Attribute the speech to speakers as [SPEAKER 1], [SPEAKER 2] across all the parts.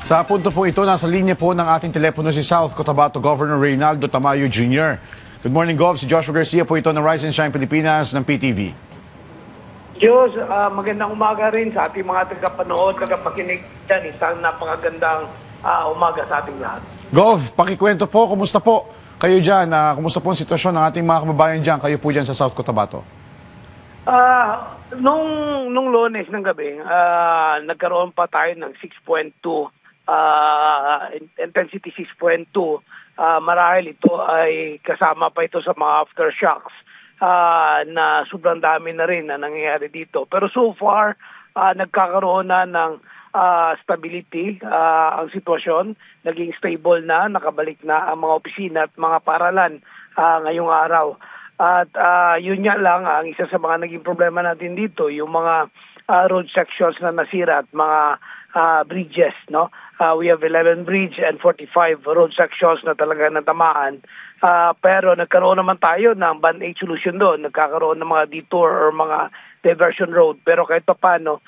[SPEAKER 1] Sa punto po ito, nasa linya po ng ating telepono si South Cotabato Governor Reynaldo Tamayo Jr. Good morning, Gov. Si Joshua Garcia po ito ng Rise and Shine Pilipinas ng PTV.
[SPEAKER 2] Diyos, magandang umaga rin sa ating mga tagapanood, tagapakinig dyan. Isang napakagandang umaga sa ating lahat.
[SPEAKER 1] Gov, pakikwento po, kumusta po kayo dyan? Kumusta po ang sitwasyon ng ating mga kababayan dyan? Kayo po dyan sa South Cotabato.
[SPEAKER 2] Nung Lunes ng gabi, nagkaroon pa tayo ng 6.2, intensity 6.2. Marahil ito ay kasama pa ito sa mga aftershocks na sobrang dami na rin na nangyayari dito. Pero so far, nagkakaroon na ng stability ang sitwasyon. Naging stable na, nakabalik na ang mga opisina at mga paralan ngayong araw. At yun nga lang, ang isa sa mga naging problema natin dito, yung mga road sections na nasira at mga bridges, no? We have 11 bridge and 45 road sections na talaga natamaan. Pero nagkaroon naman tayo ng band-aid solution doon. Nagkakaroon ng mga detour or mga diversion road. Pero kahit pa paano,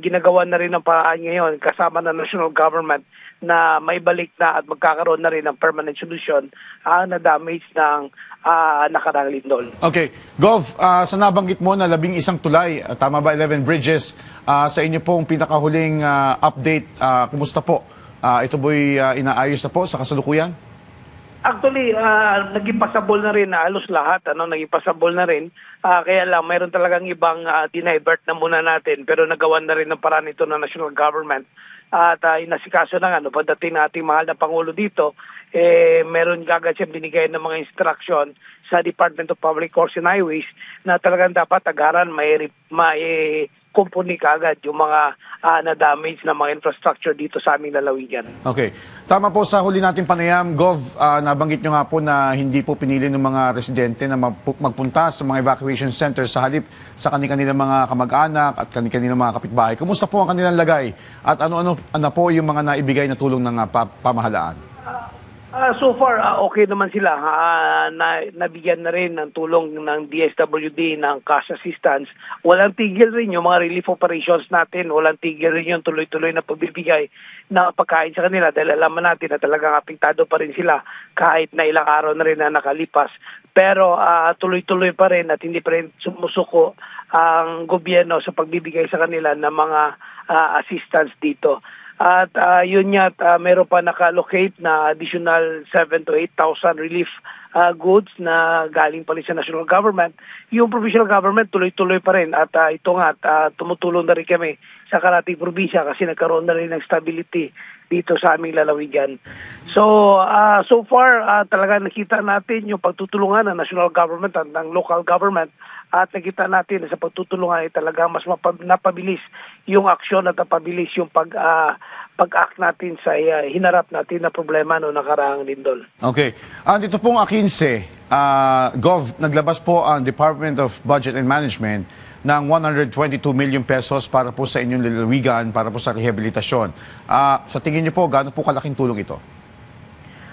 [SPEAKER 2] ginagawa na rin ng paraan ngayon kasama ng national government na maibalik na at magkakaroon na rin ng permanent solution ang na-damage ng nakarang lindol.
[SPEAKER 1] Okay. Gov, sa nabanggit mo na 11 tulay, tama ba 11 bridges, sa inyo pong pinakahuling update, kumusta po? Ito bo'y inaayos na po sa kasalukuyan?
[SPEAKER 2] Actually, naging passable na rin halos lahat, naging passable na rin. Kaya lang, mayroon talagang ibang dinivert na muna natin, pero nagawan na rin ng paraan ito ng national government. At inasikaso na nga, pagdating nating mahal na Pangulo dito, meron agad siyang binigay ng mga instruction sa Department of Public Works and Highways na talagang dapat agaran may kumpuni kaagad yung mga na-damage na mga infrastructure dito sa aming lalawigan.
[SPEAKER 1] Okay. Tama po sa huli nating panayam, Gov, nabanggit nyo nga po na hindi po pinili ng mga residente na magpunta sa mga evacuation centers sa halip sa kanilang mga kamag-anak at kanilang mga kapitbahay. Kumusta po ang kanilang lagay? At ano po yung mga naibigay na tulong ng pamahalaan?
[SPEAKER 2] So far, okay naman sila. Nabigyan na rin ng tulong ng DSWD ng cash assistance. Walang tigil rin yung mga relief operations natin. Walang tigil rin yung tuloy-tuloy na pagbibigay ng pagkain sa kanila dahil alam natin na talagang apektado pa rin sila kahit na ilang araw na rin na nakalipas. Pero tuloy-tuloy pa rin at hindi pa rin sumusuko ang gobyerno sa pagbibigay sa kanila ng mga assistance dito. At yun nga, meron pa naka-allocate na additional 7,000 to 8,000 relief goods na galing pa rin sa national government. Yung provincial government tuloy-tuloy pa rin at ito nga, tumutulong na rin kami sa karating probinsya kasi nagkaroon na rin ng stability dito sa aming lalawigan. So far, talaga nakita natin yung pagtutulungan ng national government at ng local government at nakita natin na sa pagtutulungan ay talaga mas napabilis yung aksyon at napabilis yung pag-act natin sa hinarap natin na problema noong nakaraang lindol.
[SPEAKER 1] Okay. Dito pong A15, Gov, naglabas po ang Department of Budget and Management ng 122 million pesos para po sa inyong lalawigan, para po sa rehabilitasyon. Sa tingin niyo po, gaano po kalaking tulong ito?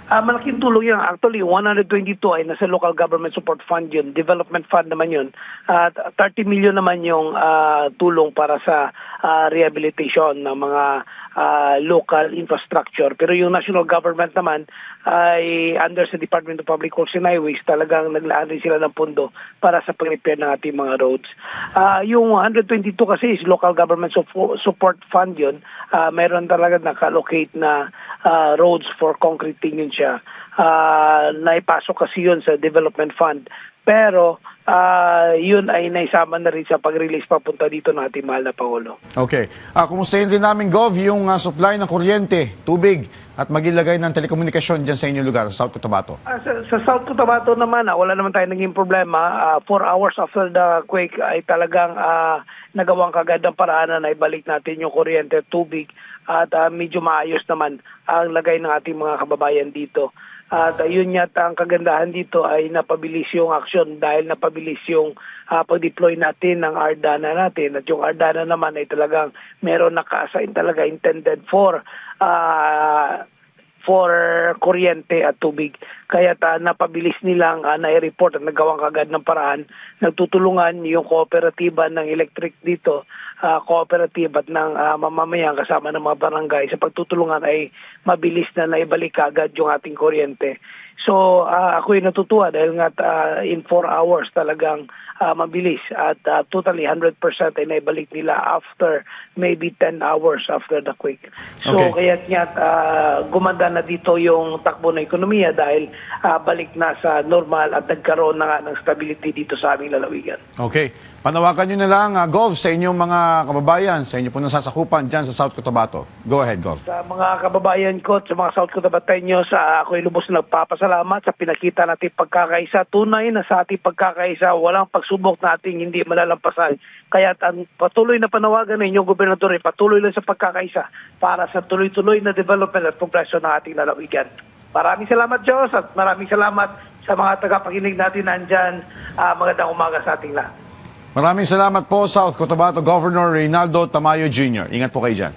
[SPEAKER 2] Malaking tulong yan. Actually, 122 ay nasa local government support fund yun. Development fund naman yun. 30 million naman yung tulong para sa rehabilitation ng mga local infrastructure. Pero yung national government naman ay under sa Department of Public Works and Highways, talagang naglaan rin sila ng pondo para sa pag-repair ng ating mga roads. Yung 122 kasi is local government support fund yun. Meron talaga naka-allocate na roads for concreting yun siya. Naipasok kasi yun sa development fund. Pero yun ay naisama na rin sa pag-release papunta dito ng ating mahal na Pangulo.
[SPEAKER 1] Okay. Kumustahin din namin, Gov, yung supply ng kuryente, tubig at magilagay ng telekomunikasyon dyan sa inyong lugar, sa South Cotabato.
[SPEAKER 2] Sa South Cotabato naman, wala naman tayo naging problema. 4 hours after the quake ay talagang nagawang kagad ng paraan na ibalik natin yung kuryente at tubig at medyo maayos naman ang lagay ng ating mga kababayan dito. At yun nga, ang kagandahan dito ay napabilis yung aksyon dahil napabilis yung pag-deploy natin ng Ardana natin. At yung Ardana naman ay talagang meron naka-assign talaga intended for for kuryente at tubig. Kaya napabilis nilang na-report at nagawang kagad ng paraan. Nagtutulungan yung kooperatiba ng electric dito, cooperative at ng mamamayan kasama ng mga barangay. Sa pagtutulungan ay mabilis na naibalik kagad yung ating kuryente. So ako'y natutuwa dahil nga in 4 hours talagang mabilis at totally 100% ay naibalik nila after maybe 10 hours after the quake. So
[SPEAKER 1] Okay.
[SPEAKER 2] kaya't nga gumanda na dito yung takbo ng ekonomiya dahil balik na sa normal at nagkaroon na nga ng stability dito sa aming lalawigan.
[SPEAKER 1] Okay. Panawagan nyo na lang, Gov, sa inyong mga kababayan, sa inyo po nasasakupan dyan sa South Cotabato. Go ahead, Gov.
[SPEAKER 2] Sa mga kababayan ko at sa mga South Cotabateños, ako'y lubos na nagpapasalamat sa pinakita nating pagkakaisa. Tunay na sa ating pagkakaisa, walang pagsubok na ating hindi malalampasan. Kaya ang patuloy na panawagan ng inyong gobernador ay patuloy lang sa pagkakaisa para sa tuloy-tuloy na development at progresyo ng ating lalawigan. Maraming salamat, Diyos, at maraming salamat sa mga tagapakinig natin nandyan. Magandang umaga sa ating lahat.
[SPEAKER 1] Maraming salamat po, South Cotabato Governor Reynaldo Tamayo Jr. Ingat po kayo dyan.